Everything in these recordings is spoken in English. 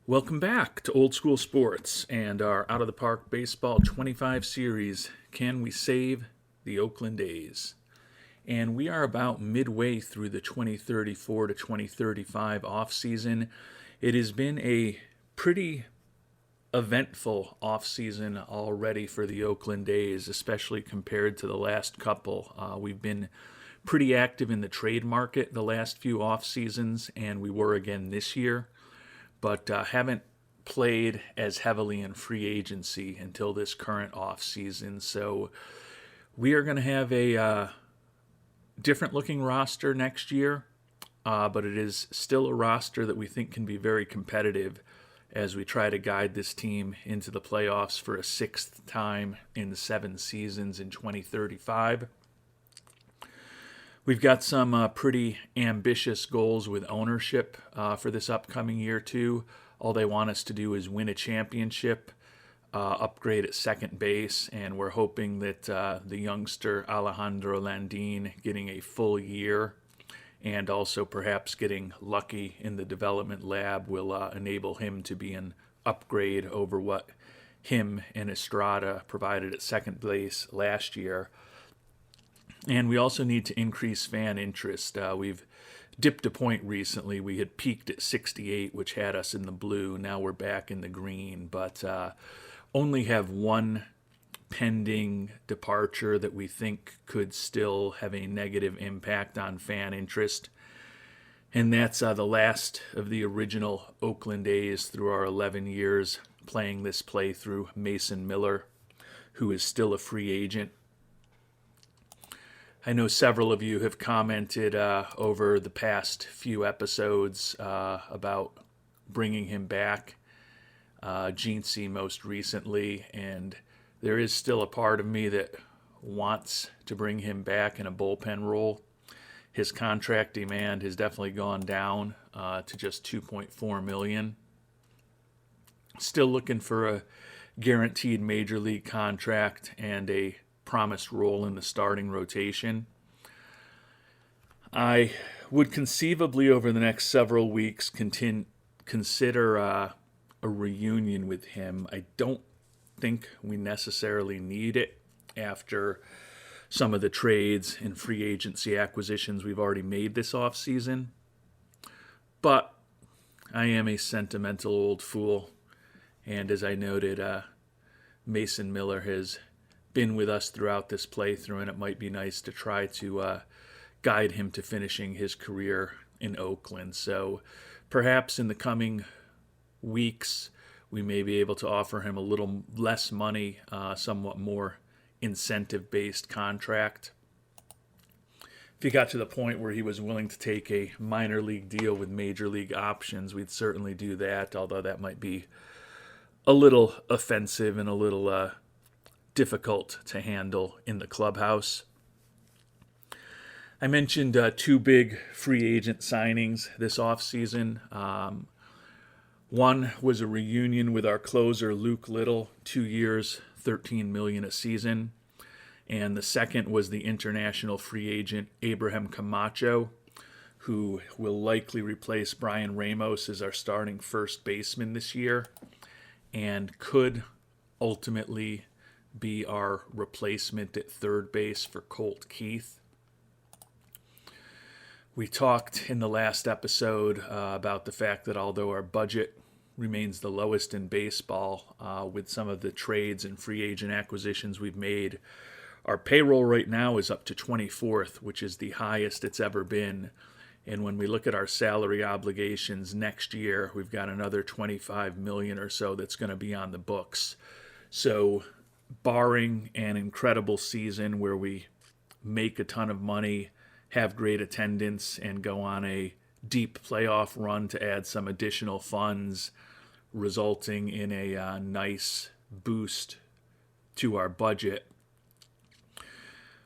Welcome back to Old School Sports and our Out of the Park Baseball 25 series, Can We Save the Oakland A's? And we are about midway through the 2034 to 2035 offseason. It has been a pretty eventful offseason already for the Oakland A's, especially compared to the last couple. We've been pretty active in the trade market the last few off seasons, and we were again this year, but haven't played as heavily in free agency until this current off season. So we are going to have a different looking roster next year, but it is still a roster that we think can be very competitive as we try to guide this team into the playoffs for a sixth time in the 7 seasons in 2035. We've got some pretty ambitious goals with ownership for this upcoming year, too. All they want us to do is win a championship, upgrade at second base, and we're hoping that the youngster Alejandro Landin getting a full year and also perhaps getting lucky in the development lab will enable him to be an upgrade over what him and Estrada provided at second base last year. And we also need to increase fan interest. We've dipped a point recently. We had peaked at 68, which had us in the blue. Now we're back in the green, but only have one pending departure that we think could still have a negative impact on fan interest. And that's the last of the original Oakland A's through our 11 years playing this playthrough, Mason Miller, who is still a free agent. I know several of you have commented over the past few episodes about bringing him back, Jeansy most recently, and there is still a part of me that wants to bring him back in a bullpen role. His contract demand has definitely gone down to just $2.4 million. Still looking for a guaranteed major league contract and a promised role in the starting rotation. I would conceivably over the next several weeks consider a reunion with him. I don't think we necessarily need it after some of the trades and free agency acquisitions we've already made this offseason. But I am a sentimental old fool, and as I noted, Mason Miller has been with us throughout this playthrough, and it might be nice to try to guide him to finishing his career in Oakland. So perhaps in the coming weeks, we may be able to offer him a little less money, somewhat more incentive-based contract. If he got to the point where he was willing to take a minor league deal with major league options, we'd certainly do that, although that might be a little offensive and a little difficult to handle in the clubhouse. I mentioned 2 big free agent signings this offseason. One was a reunion with our closer Luke Little, 2 years, $13 million a season. And the second was the international free agent Abraham Camacho, who will likely replace Brian Ramos as our starting first baseman this year and could ultimately be our replacement at third base for Colt Keith. We talked in the last episode about the fact that although our budget remains the lowest in baseball with some of the trades and free agent acquisitions we've made, our payroll right now is up to 24th, which is the highest it's ever been. And when we look at our salary obligations next year, we've got another $25 million or so that's going to be on the books. So barring an incredible season where we make a ton of money, have great attendance, and go on a deep playoff run to add some additional funds, resulting in a nice boost to our budget,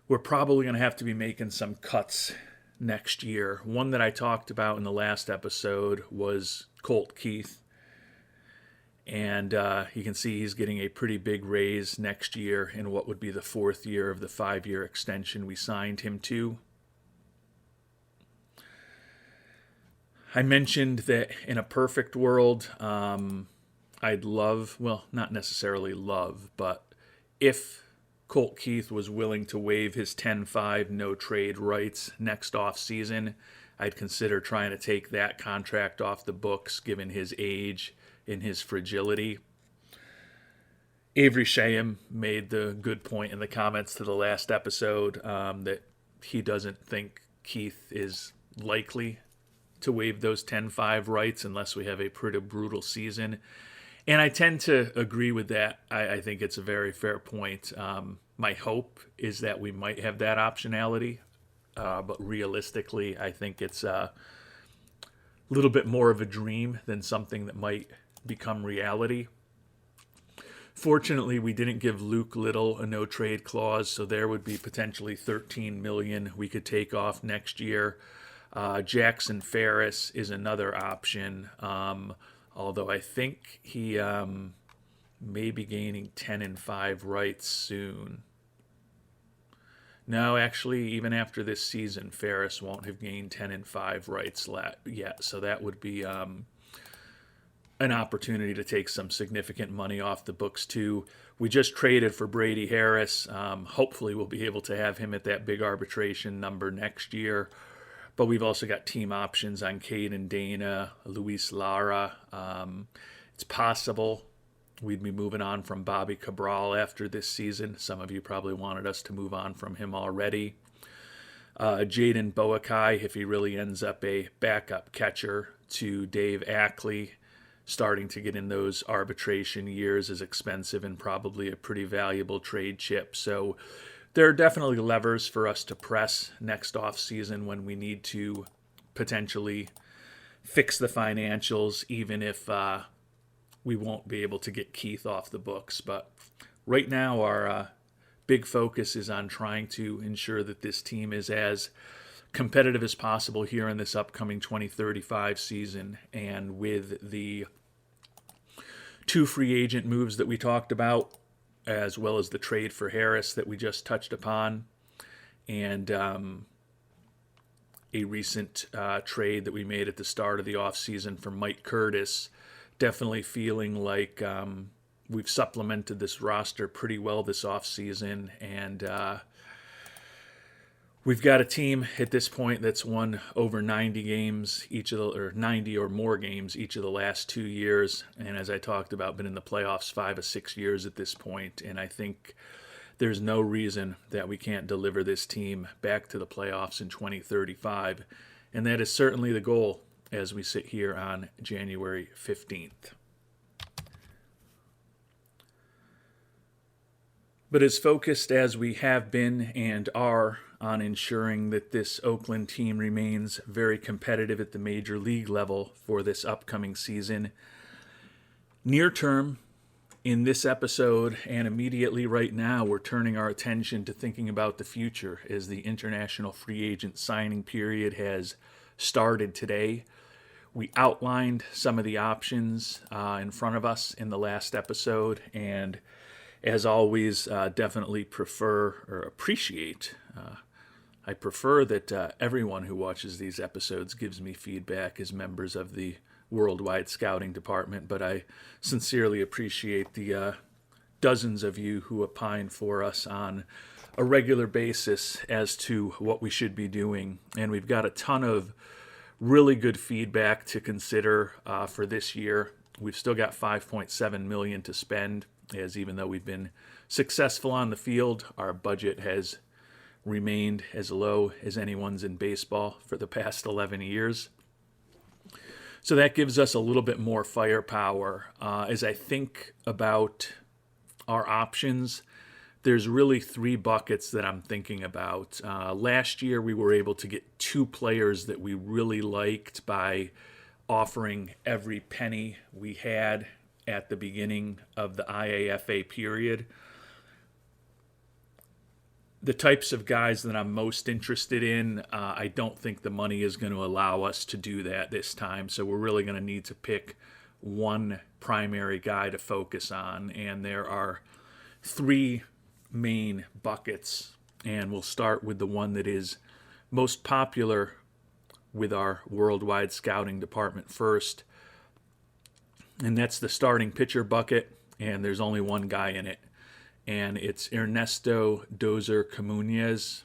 we're probably going to have to be making some cuts next year. One that I talked about in the last episode was Colt Keith. And you can see he's getting a pretty big raise next year in what would be the 4th year of the 5-year extension we signed him to. I mentioned that in a perfect world, I'd love, well, not necessarily love, but if Colt Keith was willing to waive his 10-5 no trade rights next off season, I'd consider trying to take that contract off the books given his age and his fragility. Avery Shaham made the good point in the comments to the last episode that he doesn't think Keith is likely to waive those 10-5 rights unless we have a pretty brutal season. And I tend to agree with that. I think it's a very fair point. My hope is that we might have that optionality, but realistically, I think it's a little bit more of a dream than something that might become reality. Fortunately, we didn't give Luke Little a no-trade clause, so there would be potentially $13 million we could take off next year. Jackson Ferris is another option, although I think he may be gaining 10-5 rights soon. No, actually, even after this season, Ferris won't have gained 10-5 rights yet, so that would be an opportunity to take some significant money off the books too. We just traded for Brady Harris. Hopefully we'll be able to have him at that big arbitration number next year. But we've also got team options on Caden Dana, Luis Lara. It's possible we'd be moving on from Bobby Cabral after this season. Some of you probably wanted us to move on from him already. Jaden Boakai, if he really ends up a backup catcher to Dave Ackley, starting to get in those arbitration years, is expensive and probably a pretty valuable trade chip. So there are definitely levers for us to press next off season when we need to potentially fix the financials, even if we won't be able to get Keith off the books. But right now our big focus is on trying to ensure that this team is as competitive as possible here in this upcoming 2035 season. And with the 2 free agent moves that we talked about, as well as the trade for Harris that we just touched upon, and a recent trade that we made at the start of the offseason for Mike Curtis, definitely feeling like we've supplemented this roster pretty well this offseason, and we've got a team at this point that's won over 90 games or 90 or more games each of the last 2 years. And as I talked about, been in the playoffs 5 or 6 years at this point. And I think there's no reason that we can't deliver this team back to the playoffs in 2035. And that is certainly the goal as we sit here on January 15th. But as focused as we have been and are on ensuring that this Oakland team remains very competitive at the major league level for this upcoming season, near term, in this episode and immediately right now, we're turning our attention to thinking about the future as the international free agent signing period has started today. We outlined some of the options in front of us in the last episode, and as always, definitely prefer or appreciate. I prefer that everyone who watches these episodes gives me feedback as members of the Worldwide Scouting Department, but I sincerely appreciate the dozens of you who opine for us on a regular basis as to what we should be doing. And we've got a ton of really good feedback to consider for this year. We've still got $5.7 million to spend, as even though we've been successful on the field, our budget has remained as low as anyone's in baseball for the past 11 years. So that gives us a little bit more firepower. As I think about our options, there's really 3 buckets that I'm thinking about. Last year, we were able to get 2 players that we really liked by offering every penny we had at the beginning of the IAFA period. The types of guys that I'm most interested in, I don't think the money is going to allow us to do that this time. So we're really going to need to pick one primary guy to focus on. And there are 3 main buckets. And we'll start with the one that is most popular with our worldwide scouting department first, and that's the starting pitcher bucket, and there's only one guy in it, and it's Ernesto Dozer Comunez,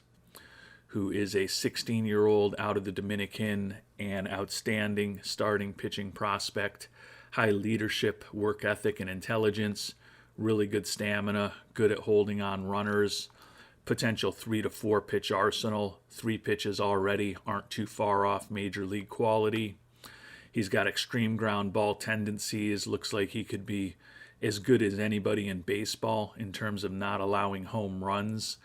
who is a 16-year-old out of the Dominican and outstanding starting pitching prospect, high leadership, work ethic, and intelligence, really good stamina, good at holding on runners, potential 3 to 4 pitch arsenal, 3 pitches already aren't too far off major league quality. He's got extreme ground ball tendencies, looks like he could be as good as anybody in baseball in terms of not allowing home runs,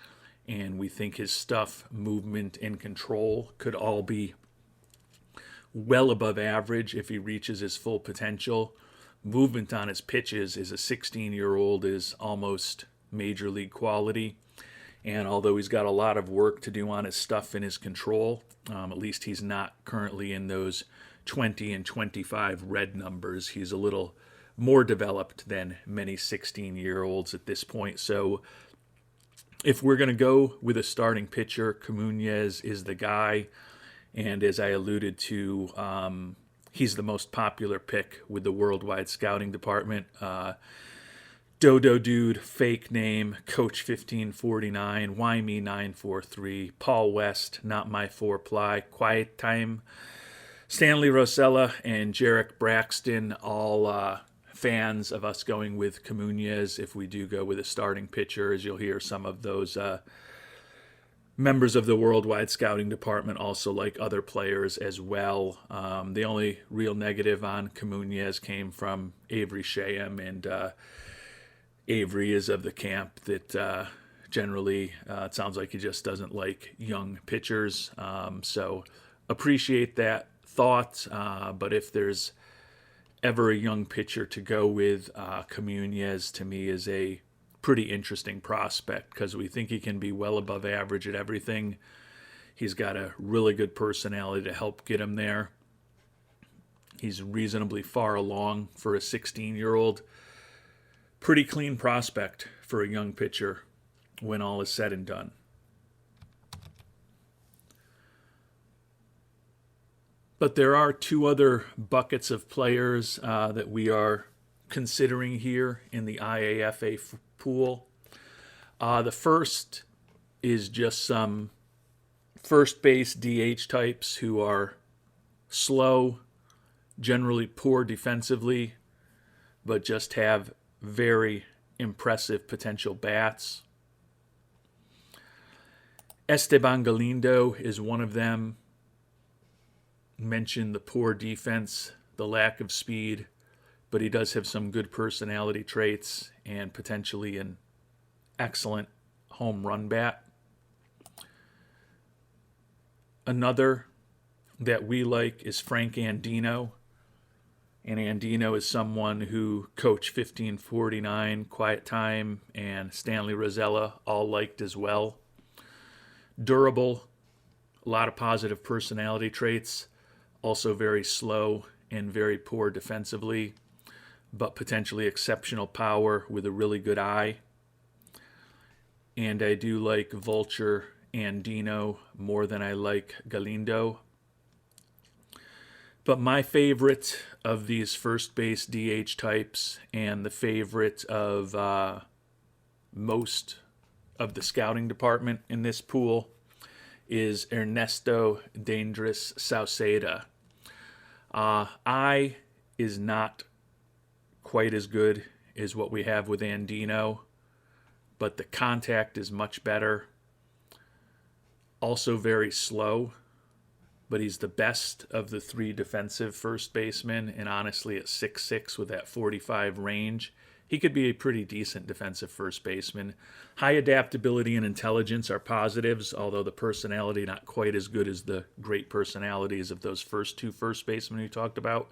and we think his stuff, movement, and control could all be well above average if he reaches his full potential. Movement on his pitches as a 16-year-old is almost major league quality, and although he's got a lot of work to do on his stuff and his control, at least he's not currently in those 20 and 25 red numbers. He's a little more developed than many 16-year-olds at this point. So if we're going to go with a starting pitcher, Comunez is the guy. And as I alluded to, he's the most popular pick with the worldwide scouting department. Dodo Dude, fake name, Coach 1549, Why Me 943, Paul West, Not My Four Ply, Quiet Time, Stanley Rosella, and Jarek Braxton, all fans of us going with Comunez if we do go with a starting pitcher, as you'll hear some of those members of the worldwide scouting department also like other players as well. The only real negative on Comunez came from Avery Shayam, and Avery is of the camp that generally it sounds like he just doesn't like young pitchers. So appreciate that thought, but if there's ever a young pitcher to go with, Comunez to me is a pretty interesting prospect because we think he can be well above average at everything. He's got a really good personality to help get him there. He's reasonably far along for a 16-year-old. Pretty clean prospect for a young pitcher when all is said and done. But there are 2 other buckets of players that we are considering here in the IAFA pool. The first is just some first base DH types who are slow, generally poor defensively, but just have very impressive potential bats. Esteban Galindo is one of them. Mentioned the poor defense, the lack of speed, but he does have some good personality traits and potentially an excellent home run bat. Another that we like is Frank Andino. And Andino is someone who Coach 1549, Quiet Time, and Stanley Rosella all liked as well. Durable, a lot of positive personality traits, also very slow and very poor defensively, but potentially exceptional power with a really good eye. And I do like Vulture Andino more than I like Galindo. But my favorite of these first base DH types, and the favorite of most of the scouting department in this pool, is Ernesto Dangerous Sauceda. Eye is not quite as good as what we have with Andino, but the contact is much better. Also very slow, but he's the best of the 3 defensive first basemen, and honestly at 6'6" with that 45 range, he could be a pretty decent defensive first baseman. High adaptability and intelligence are positives, although the personality not quite as good as the great personalities of those first 2 first basemen we talked about.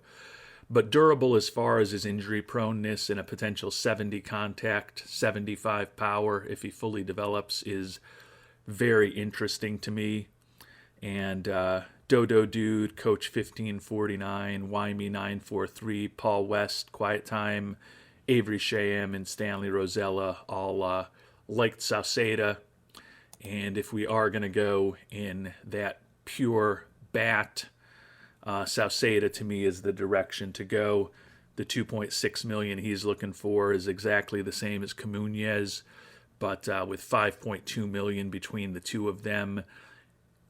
But durable as far as his injury proneness and a potential 70 contact, 75 power if he fully develops is very interesting to me. And Dodo Dude, Coach 1549, Why Me 943, Paul West, Quiet Time, Avery Shayam, and Stanley Rosella all liked Sauceda. And if we are going to go in that pure bat Sauceda to me is the direction to go. The 2.6 million he's looking for is exactly the same as Comunez, but with 5.2 million between the two of them,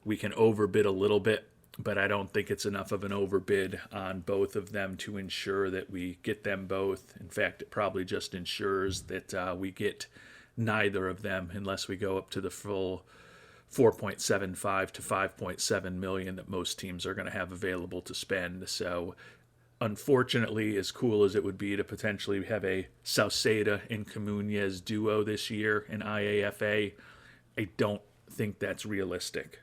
we can overbid a little bit, but I don't think it's enough of an overbid on both of them to ensure that we get them both. In fact, it probably just ensures that we get neither of them unless we go up to the full 4.75 to 5.7 million that most teams are going to have available to spend. So unfortunately, as cool as it would be to potentially have a Sauceda and Comunez duo this year in IAFA, I don't think that's realistic.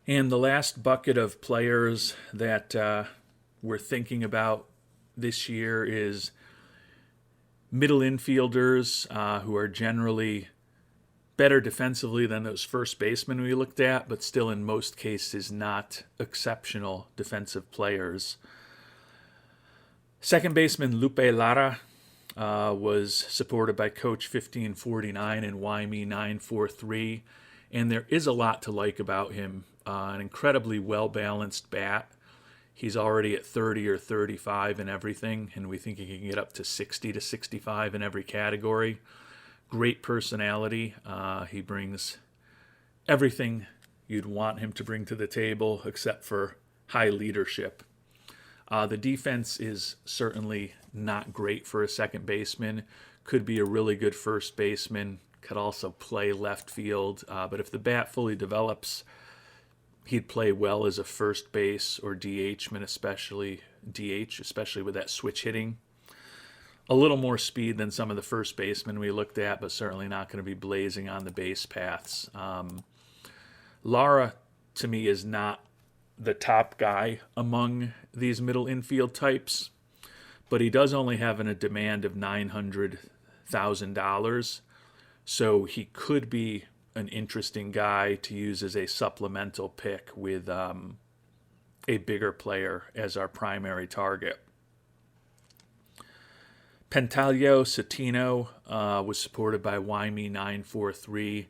And the last bucket of players that we're thinking about this year is middle infielders who are generally better defensively than those first basemen we looked at, but still in most cases not exceptional defensive players. Second baseman Lupe Lara was supported by Coach 1549 and YME 943, and there is a lot to like about him. An incredibly well-balanced bat. He's already at 30 or 35 in everything, and we think he can get up to 60 to 65 in every category. Great personality. He brings everything you'd want him to bring to the table except for high leadership. The defense is certainly not great for a second baseman. Could be a really good first baseman. Could also play left field. But if the bat fully develops, he'd play well as a first base or DH-man, especially with that switch hitting. A little more speed than some of the first basemen we looked at, but certainly not going to be blazing on the base paths. Lara, to me, is not the top guy among these middle infield types, but he does only have a demand of $900,000, so he could be an interesting guy to use as a supplemental pick with a bigger player as our primary target. Pentalio Cetino was supported by YME 943.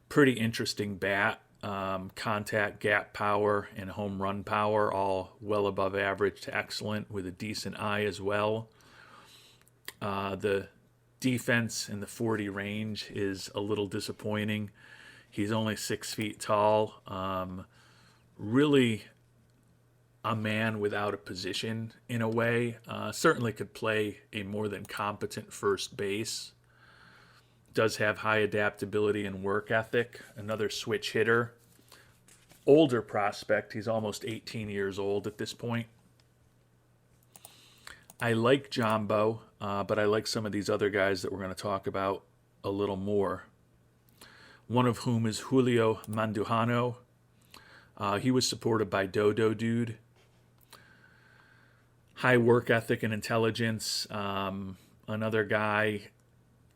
Pretty interesting bat. Contact, gap power, and home run power, all well above average to excellent with a decent eye as well. The defense in the 40 range is a little disappointing. He's only 6 feet tall. Really a man without a position in a way. Certainly could play a more than competent first base. Does have high adaptability and work ethic. Another switch hitter. Older prospect. He's almost 18 years old at this point. I like Jumbo, but I like some of these other guys that we're going to talk about a little more. One of whom is Julio Mandujano. He was supported by Dodo Dude. High work ethic and intelligence. Another guy,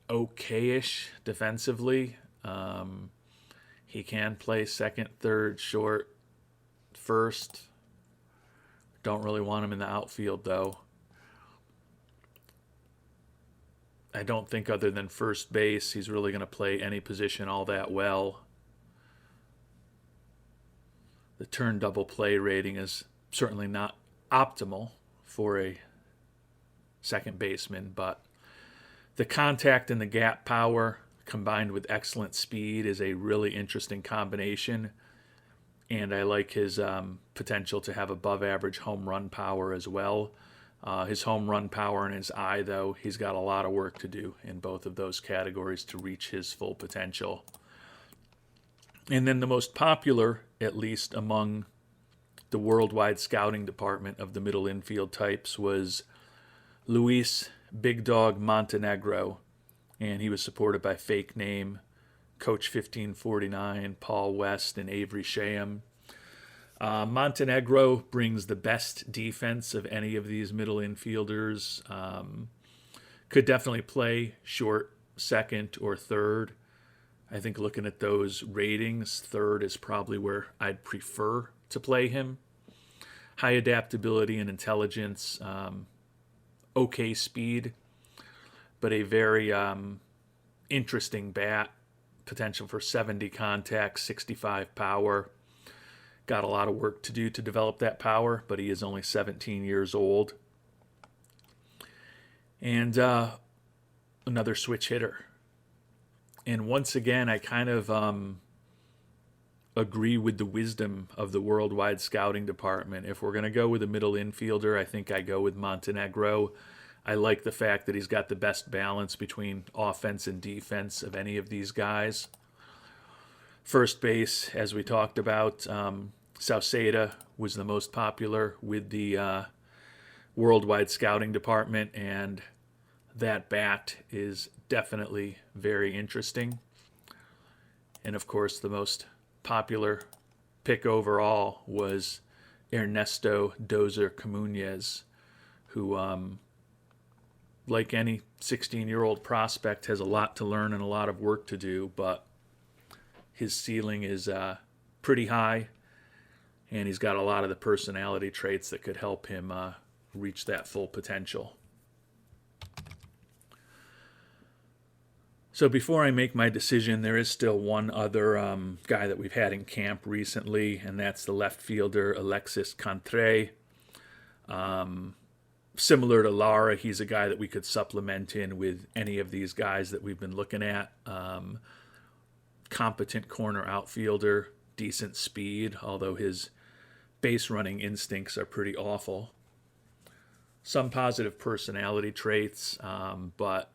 okay-ish defensively. He can play second, third, short, first. Don't really want him in the outfield, though. I don't think other than first base, he's really going to play any position all that well. The turn double play rating is certainly not optimal for a second baseman, but the contact and the gap power combined with excellent speed is a really interesting combination. And I like his potential to have above average home run power as well. His home run power and his eye, though, he's got a lot of work to do in both of those categories to reach his full potential. And then the most popular, at least among the worldwide scouting department of the middle infield types, was Luis Big Dog Montenegro. And he was supported by Fake Name, Coach 1549, Paul West, and Avery Sham. Montenegro brings the best defense of any of these middle infielders. Could definitely play short, second, or third. I think looking at those ratings, third is probably where I'd prefer to play him. High adaptability and intelligence, okay speed, but a very interesting bat. Potential for 70 contact, 65 power. got a lot of work to do to develop that power, but he is only 17 years old. And another switch hitter. And once again, I kind of agree with the wisdom of the worldwide scouting department. If we're going to go with a middle infielder, I think I go with Montenegro. I like the fact that he's got the best balance between offense and defense of any of these guys. First base, as we talked about, Sauceda was the most popular with the worldwide scouting department, and that bat is definitely very interesting. And of course, the most popular pick overall was Ernesto Dozer Comunez, who, like any 16-year-old prospect, has a lot to learn and a lot of work to do, but his ceiling is pretty high, and he's got a lot of the personality traits that could help him reach that full potential. So before I make my decision, there is still one other guy that we've had in camp recently, and that's the left fielder Alexis Cantre. Similar to Lara, he's a guy that we could supplement in with any of these guys that we've been looking at. Competent corner outfielder, decent speed, although his base running instincts are pretty awful. Some positive personality traits, but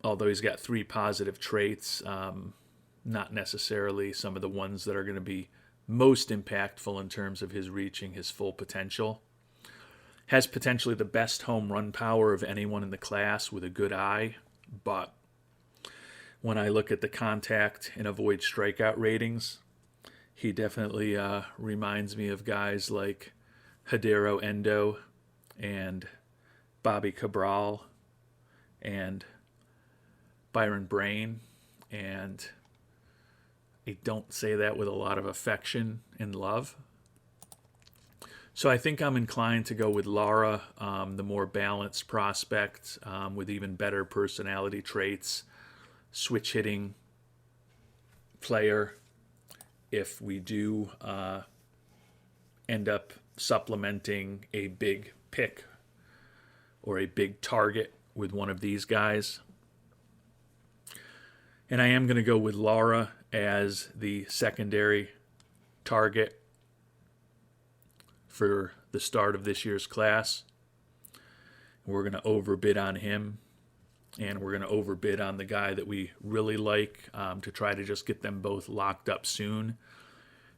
although he's got 3 positive traits, not necessarily some of the ones that are going to be most impactful in terms of his reaching his full potential. Has potentially the best home run power of anyone in the class with a good eye, but when I look at the contact and avoid strikeout ratings, he definitely reminds me of guys like Hidero Endo and Bobby Cabral and Byron Brain, and I don't say that with a lot of affection and love. So I think I'm inclined to go with Lara, the more balanced prospect with even better personality traits, switch hitting player. If we do end up supplementing a big pick or a big target with one of these guys. And I am going to go with Lara as the secondary target for the start of this year's class. We're going to overbid on him, and we're going to overbid on the guy that we really like to try to just get them both locked up soon.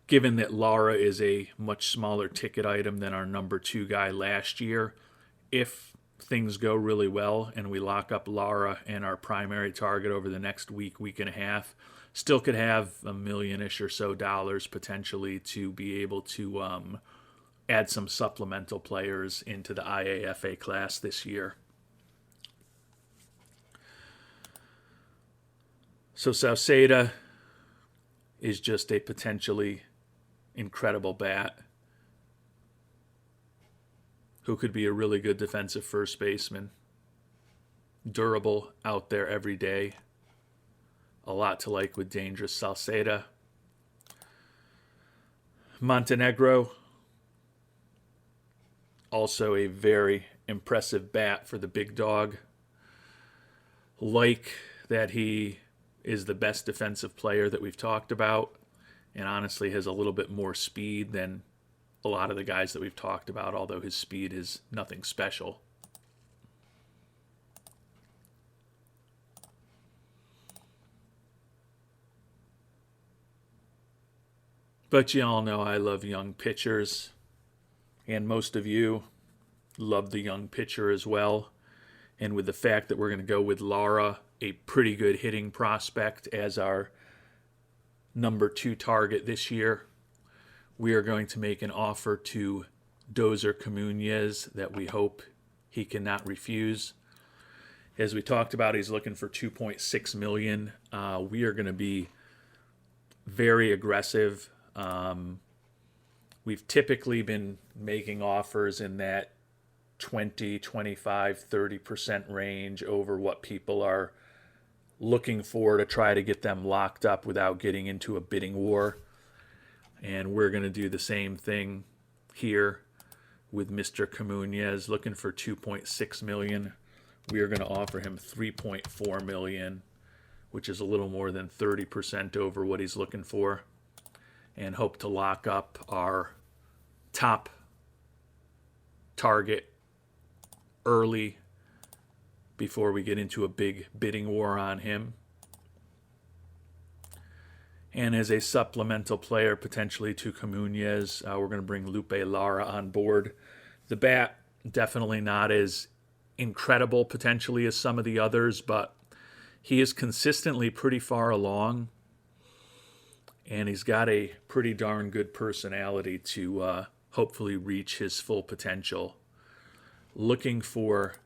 Given that Lara is a much smaller ticket item than our number 2 guy last year, if things go really well and we lock up Lara and our primary target over the next week and a half, still could have $1 million-ish or so potentially to be able to add some supplemental players into the IAFA class this year. So Sauceda is just a potentially incredible bat who could be a really good defensive first baseman. Durable, out there every day. A lot to like with dangerous Sauceda. Montenegro, also a very impressive bat for the big dog. Like that he is the best defensive player that we've talked about, and honestly has a little bit more speed than a lot of the guys that we've talked about, although his speed is nothing special. But you all know I love young pitchers, and most of you love the young pitcher as well. And with the fact that we're going to go with Lara, a pretty good hitting prospect, as our number 2 target this year, we are going to make an offer to Dozer Comunez that we hope he cannot refuse. As we talked about, he's looking for $2.6 million. We are going to be very aggressive. We've typically been making offers in that 20, 25, 30% range over what people are looking for to try to get them locked up without getting into a bidding war. And we're going to do the same thing here with Mr. Comunez, looking for 2.6 million. We are going to offer him 3.4 million, which is a little more than 30% over what he's looking for, and hope to lock up our top target early before we get into a big bidding war on him. And as a supplemental player potentially to Comunez, we're going to bring Lupe Lara on board. The bat, definitely not as incredible potentially as some of the others, but he is consistently pretty far along, and he's got a pretty darn good personality to hopefully reach his full potential. Looking for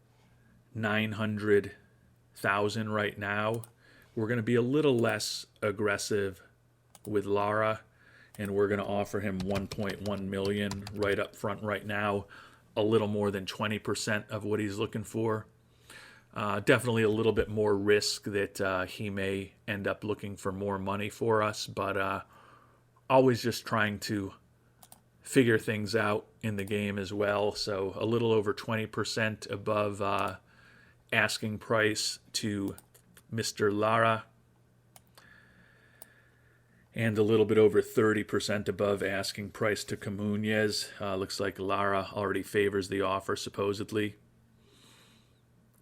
900,000 right now. We're going to be a little less aggressive with Lara, and we're going to offer him 1.1 million right up front right now, a little more than 20% of what he's looking for. Definitely a little bit more risk that he may end up looking for more money for us, but always just trying to figure things out in the game as well. So a little over 20% above asking price to Mr. Lara, and a little bit over 30% above asking price to Comunez. Looks like Lara already favors the offer, supposedly.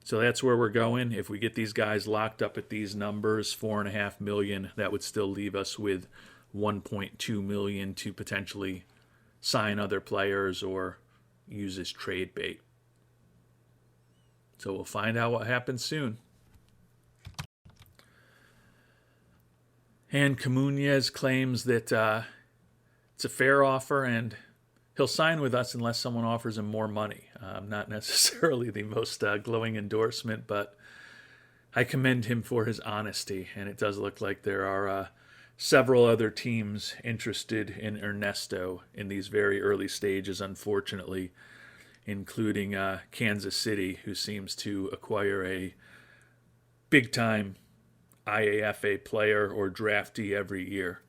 So that's where we're going. If we get these guys locked up at these numbers, 4.5 million, that would still leave us with 1.2 million to potentially sign other players or use as trade bait. So we'll find out what happens soon. And Comunez claims that it's a fair offer and he'll sign with us unless someone offers him more money. Not necessarily the most glowing endorsement, but I commend him for his honesty. And it does look like there are several other teams interested in Ernesto in these very early stages, unfortunately, including Kansas City, who seems to acquire a big-time IAFA player or draftee every year.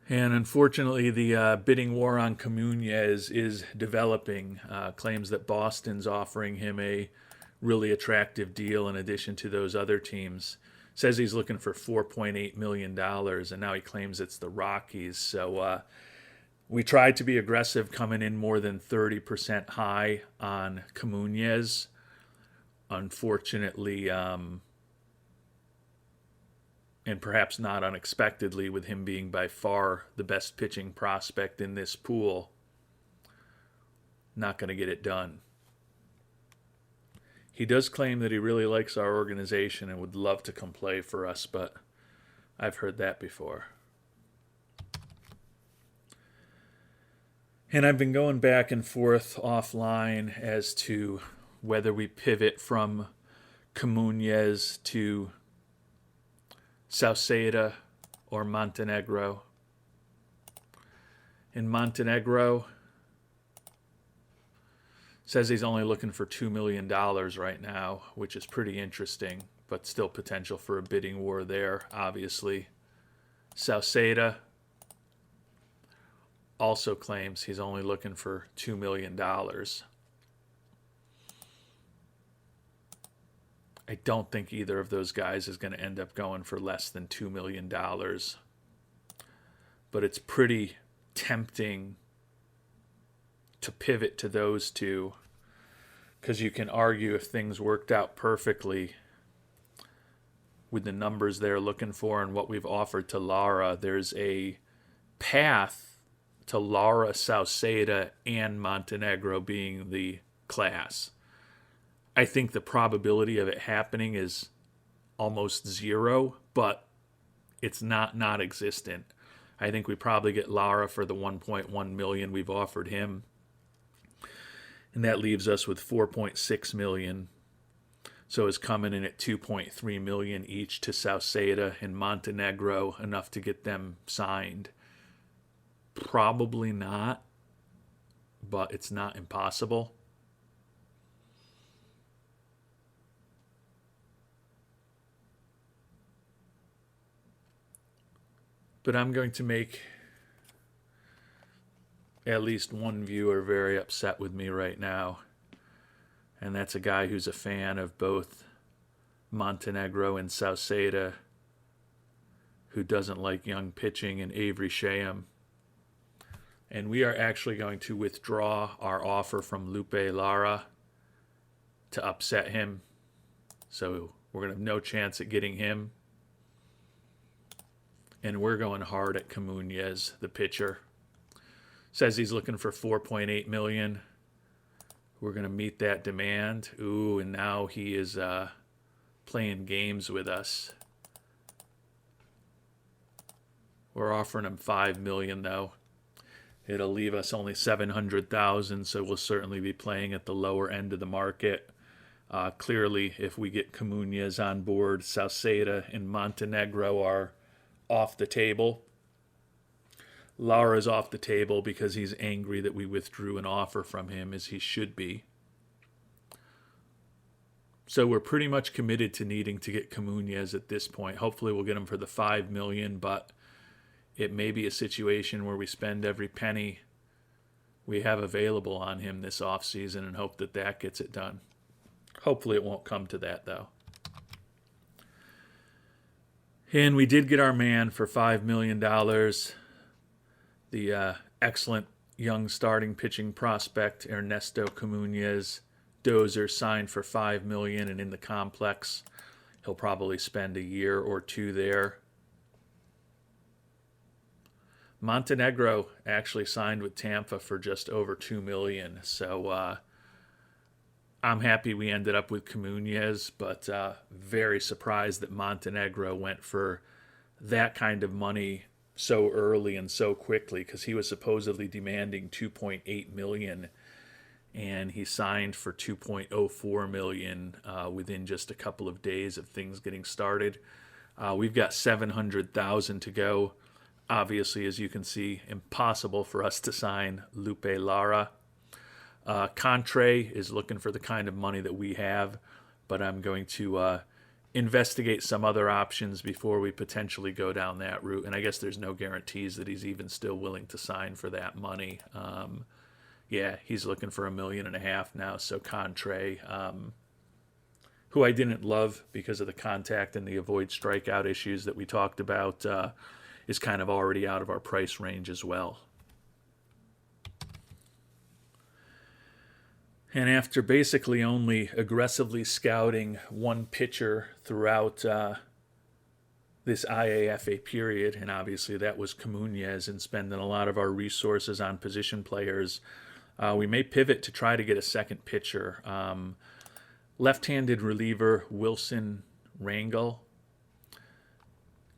And unfortunately, the bidding war on Comunez is developing. Claims that Boston's offering him a really attractive deal in addition to those other teams. Says he's looking for $4.8 million, and now he claims it's the Rockies. So we tried to be aggressive, coming in more than 30% high on Comunez. Unfortunately, and perhaps not unexpectedly, with him being by far the best pitching prospect in this pool, not going to get it done. He does claim that he really likes our organization and would love to come play for us, but I've heard that before. And I've been going back and forth offline as to whether we pivot from Comunez to Sauceda or Montenegro. In Montenegro, says he's only looking for $2 million right now, which is pretty interesting, but still potential for a bidding war there, obviously. Sauceda also claims he's only looking for $2 million. I don't think either of those guys is going to end up going for less than $2 million. But it's pretty tempting to pivot to those two, because you can argue if things worked out perfectly with the numbers they're looking for and what we've offered to Lara, there's a path to Lara, Sauceda, and Montenegro being the class. I think the probability of it happening is almost zero, but it's not non-existent. I think we probably get Lara for the 1.1 million we've offered him, and that leaves us with 4.6 million. So it's coming in at 2.3 million each to Sauceda and Montenegro, enough to get them signed. Probably not, but it's not impossible. But I'm going to make at least one viewer very upset with me right now. And that's a guy who's a fan of both Montenegro and Sauceda, who doesn't like young pitching, and Avery Shayam. And we are actually going to withdraw our offer from Lupe Lara to upset him. So we're going to have no chance at getting him. And we're going hard at Comunez, the pitcher. Says he's looking for $4.8 million. We're going to meet that demand. Ooh, and now he is playing games with us. We're offering him $5 million though. It'll leave us only $700,000, so we'll certainly be playing at the lower end of the market. Clearly, if we get Comunez on board, Sauceda and Montenegro are off the table. Lara's off the table because he's angry that we withdrew an offer from him, as he should be. So we're pretty much committed to needing to get Comunez at this point. Hopefully we'll get him for the $5 million, but it may be a situation where we spend every penny we have available on him this offseason and hope that that gets it done. Hopefully it won't come to that, though. And we did get our man for $5 million. The excellent young starting pitching prospect, Ernesto Comunez. Dozer signed for $5 million, and in the complex, he'll probably spend a year or two there. Montenegro actually signed with Tampa for just over $2 million, so I'm happy we ended up with Comunez, but very surprised that Montenegro went for that kind of money so early and so quickly, because he was supposedly demanding $2.8 million, and he signed for $2.04 million within just a couple of days of things getting started. We've got $700,000 to go. Obviously, as you can see, impossible for us to sign Lupe Lara. Contre is looking for the kind of money that we have, but I'm going to investigate some other options before we potentially go down that route. And I guess there's no guarantees that he's even still willing to sign for that money. Yeah, he's looking for $1.5 million now. So Contre, who I didn't love because of the contact and the avoid strikeout issues that we talked about, is kind of already out of our price range as well. And after basically only aggressively scouting one pitcher throughout this IAFA period, and obviously that was Comunez, and spending a lot of our resources on position players, we may pivot to try to get a second pitcher. Left-handed reliever Wilson Rangel,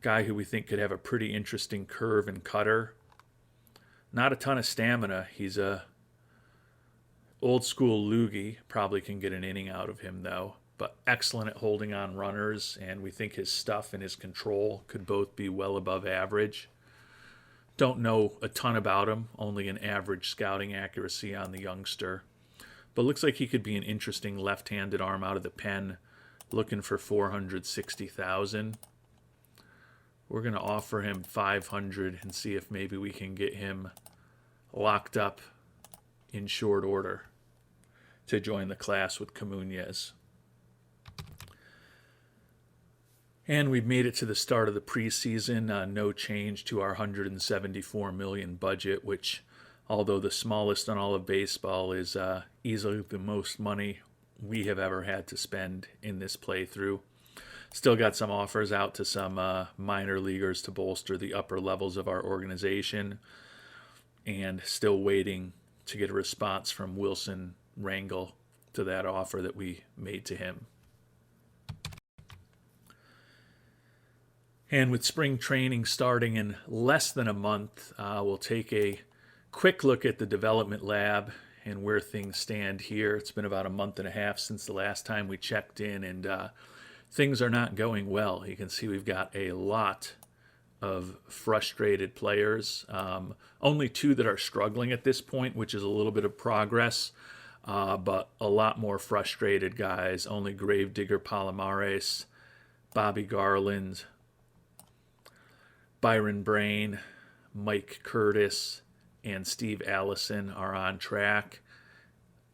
guy who we think could have a pretty interesting curve and cutter. Not a ton of stamina. He's a old school loogie, probably can get an inning out of him though, but excellent at holding on runners, and we think his stuff and his control could both be well above average. Don't know a ton about him, only an average scouting accuracy on the youngster, but looks like he could be an interesting left-handed arm out of the pen, looking for $460,000. We're going to offer him $500 and see if maybe we can get him locked up in short order to join the class with Comunez. And we've made it to the start of the preseason. No change to our $174 million budget, which, although the smallest in all of baseball, is easily the most money we have ever had to spend in this playthrough. Still got some offers out to some minor leaguers to bolster the upper levels of our organization, and still waiting to get a response from Wilson Rangel to that offer that we made to him. And with spring training starting in less than a month, we'll take a quick look at the development lab and where things stand here. It's been about a month and a half since the last time we checked in, and things are not going well. You can see we've got a lot of frustrated players. Only two that are struggling at this point, which is a little bit of progress, but a lot more frustrated guys. Only Gravedigger Palomares, Bobby Garland, Byron Brain, Mike Curtis, and Steve Allison are on track.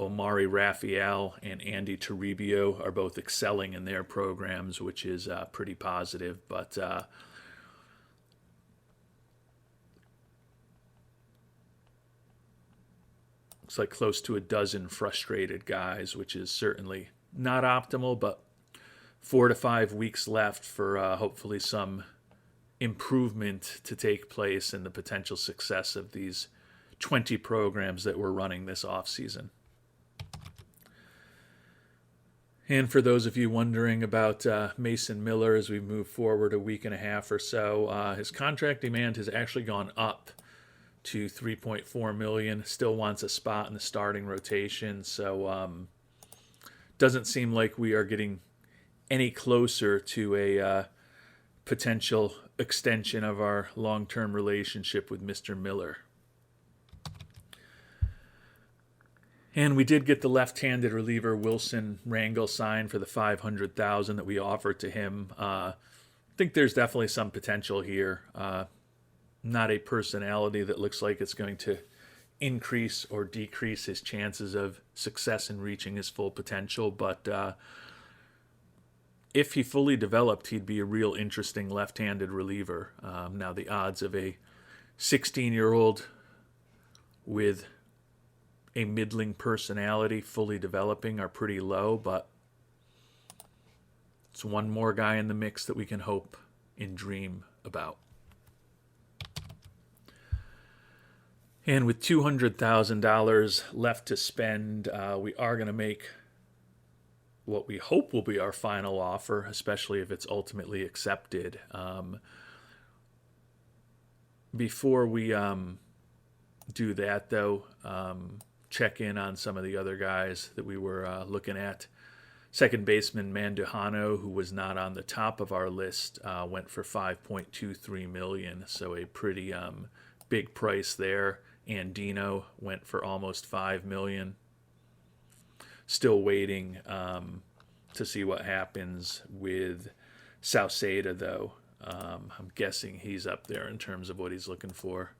Omari Raphael and Andy Toribio are both excelling in their programs, which is pretty positive. But looks like close to a dozen frustrated guys, which is certainly not optimal, but 4 to 5 weeks left for hopefully some improvement to take place and the potential success of these 20 programs that we're running this off season. And for those of you wondering about Mason Miller as we move forward a week and a half or so, his contract demand has actually gone up to $3.4 million. Still wants a spot in the starting rotation, so doesn't seem like we are getting any closer to a potential extension of our long-term relationship with Mr. Miller. And we did get the left-handed reliever Wilson Rangel signed for the $500,000 that we offered to him. I think there's definitely some potential here. Not a personality that looks like it's going to increase or decrease his chances of success in reaching his full potential, but if he fully developed, he'd be a real interesting left-handed reliever. Now, the odds of a 16-year-old with a middling personality fully developing are pretty low, but it's one more guy in the mix that we can hope and dream about. And with $200,000 left to spend, we are going to make what we hope will be our final offer, especially if it's ultimately accepted. Before we do that, though, check in on some of the other guys that we were looking at. Second baseman Mandujano, who was not on the top of our list, went for $5.23 million, so a pretty big price there. Andino went for almost $5 million. Still waiting to see what happens with Sauceda, though. I'm guessing he's up there in terms of what he's looking for.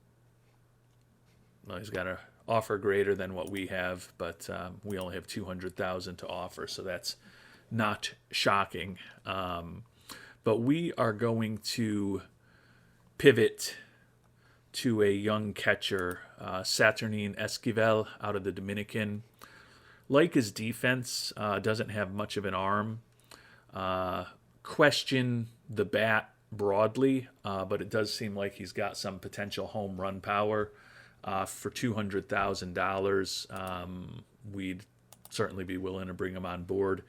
Well, he's got an offer greater than what we have, but we only have $200,000 to offer, so that's not shocking. But we are going to pivot to a young catcher, Saturnine Esquivel out of the Dominican. Like his defense, doesn't have much of an arm. Question the bat broadly, but it does seem like he's got some potential home run power. For $200,000, we'd certainly be willing to bring him on board.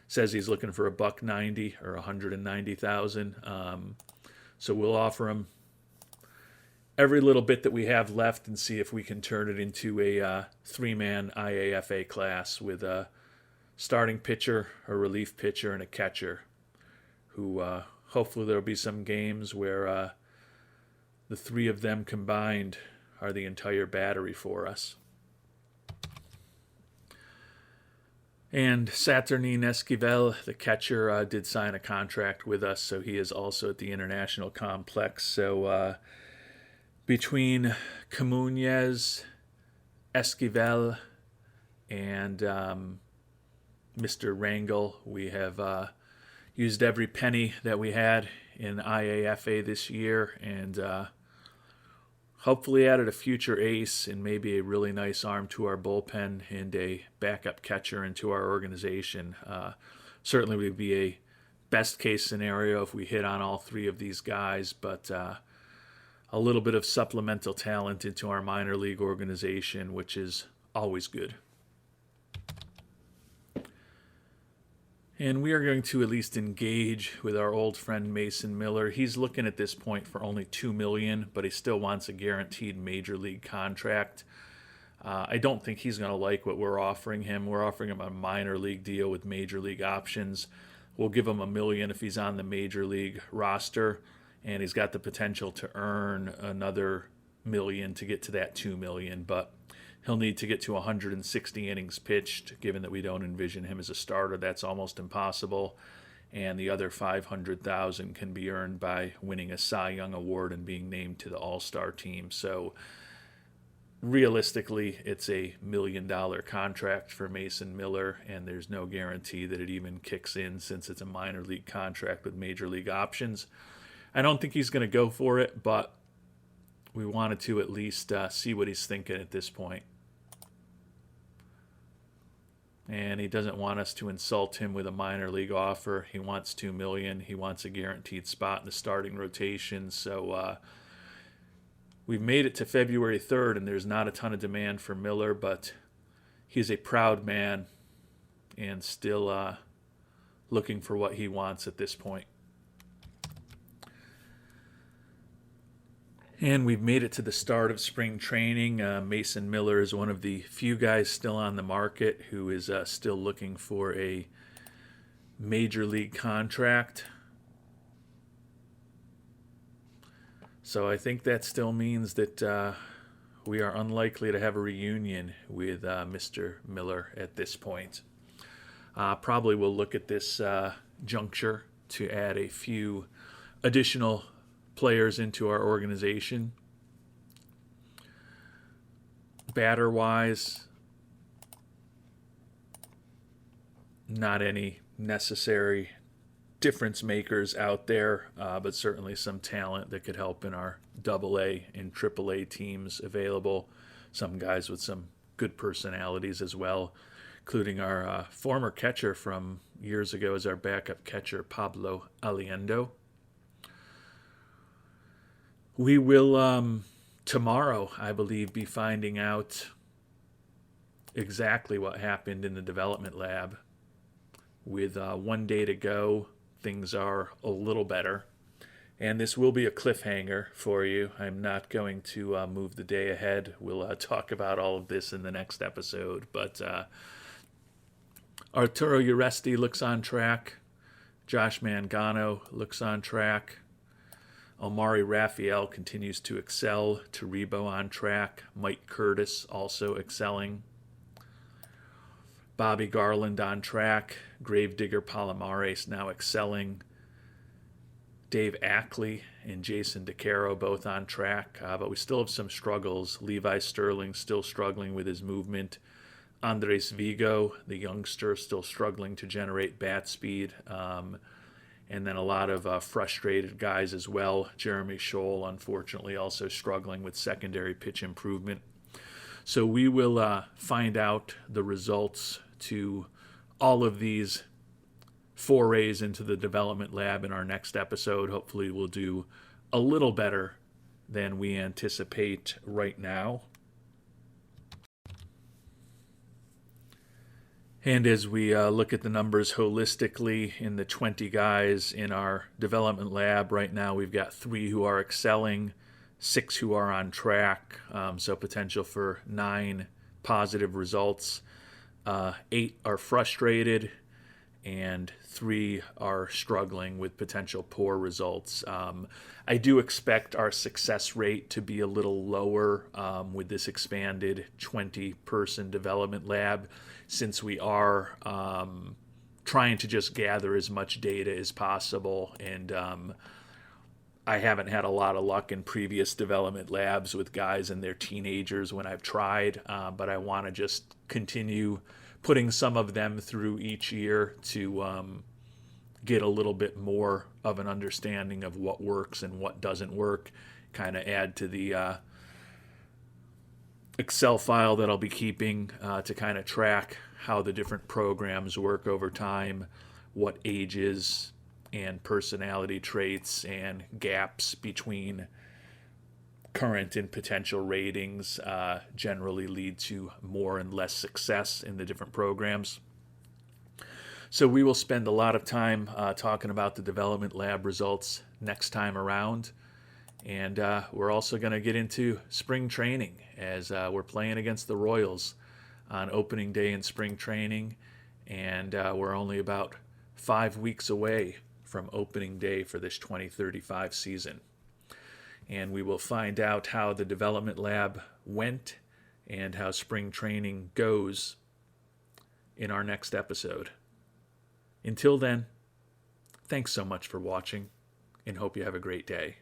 Says he's looking for $190 or $190,000. So we'll offer him every little bit that we have left and see if we can turn it into a three-man IAFA class with a starting pitcher, a relief pitcher, and a catcher who hopefully there'll be some games where the three of them combined are the entire battery for us. And Saturnine Esquivel, the catcher, did sign a contract with us, so he is also at the International Complex. So between Comunez, Esquivel, and Mr. Rangel, we have used every penny that we had in IAFA this year, and hopefully added a future ace and maybe a really nice arm to our bullpen and a backup catcher into our organization. Certainly would be a best case scenario if we hit on all three of these guys, but a little bit of supplemental talent into our minor league organization, which is always good. And we are going to at least engage with our old friend Mason Miller. He's looking at this point for only $2 million, but he still wants a guaranteed major league contract. I don't think he's going to like what we're offering him. We're offering him a minor league deal with major league options. We'll give him $1 million if he's on the major league roster, and he's got the potential to earn another $1 million to get to that $2 million, but he'll need to get to 160 innings pitched, given that we don't envision him as a starter. That's almost impossible. and the other $500,000 can be earned by winning a Cy Young award and being named to the All-Star team. So realistically, it's a $1 million contract for Mason Miller, and there's no guarantee that it even kicks in since it's a minor league contract with major league options. I don't think he's going to go for it, but we wanted to at least see what he's thinking at this point. And he doesn't want us to insult him with a minor league offer. He wants $2 million. He wants a guaranteed spot in the starting rotation. So we've made it to February 3rd, and there's not a ton of demand for Miller, but he's a proud man and still looking for what he wants at this point. And we've made it to the start of spring training. Mason Miller is one of the few guys still on the market who is still looking for a major league contract. So I think that still means that we are unlikely to have a reunion with Mr. Miller at this point. Probably will look at this juncture to add a few additional players into our organization. Batter-wise, not any necessary difference makers out there, but certainly some talent that could help in our AA and AAA teams available. Some guys with some good personalities as well, including our former catcher from years ago as our backup catcher, Pablo Aliendo. We will, tomorrow, I believe, be finding out exactly what happened in the development lab. With 1 day to go, things are a little better. And this will be a cliffhanger for you. I'm not going to move the day ahead. We'll talk about all of this in the next episode. But Arturo Uresti looks on track. Josh Mangano looks on track. Omari Raphael continues to excel. Taribo on track. Mike Curtis also excelling. Bobby Garland on track. Gravedigger Palomares now excelling. Dave Ackley and Jason DeCaro both on track, but we still have some struggles. Levi Sterling still struggling with his movement. Andres Vigo, the youngster, still struggling to generate bat speed. And then a lot of frustrated guys as well. Jeremy Scholl, unfortunately, also struggling with secondary pitch improvement. So we will find out the results to all of these forays into the development lab in our next episode. Hopefully we'll do a little better than we anticipate right now. And as we look at the numbers holistically, in the 20 guys in our development lab right now, we've got 3 who are excelling, 6 who are on track, so potential for 9 positive results. 8 are frustrated, and 3 are struggling with potential poor results. I do expect our success rate to be a little lower with this expanded 20-person development lab, since we are trying to just gather as much data as possible. And I haven't had a lot of luck in previous development labs with guys and their teenagers when I've tried, but I want to just continue putting some of them through each year to get a little bit more of an understanding of what works and what doesn't work, kind of add to the Excel file that I'll be keeping to kind of track how the different programs work over time, what ages and personality traits and gaps between current and potential ratings generally lead to more and less success in the different programs. So we will spend a lot of time talking about the development lab results next time around. And we're also going to get into spring training as we're playing against the Royals on opening day in spring training. And we're only about 5 weeks away from opening day for this 2035 season. And we will find out how the development lab went and how spring training goes in our next episode. Until then, Thanks so much for watching, and hope you have a great day.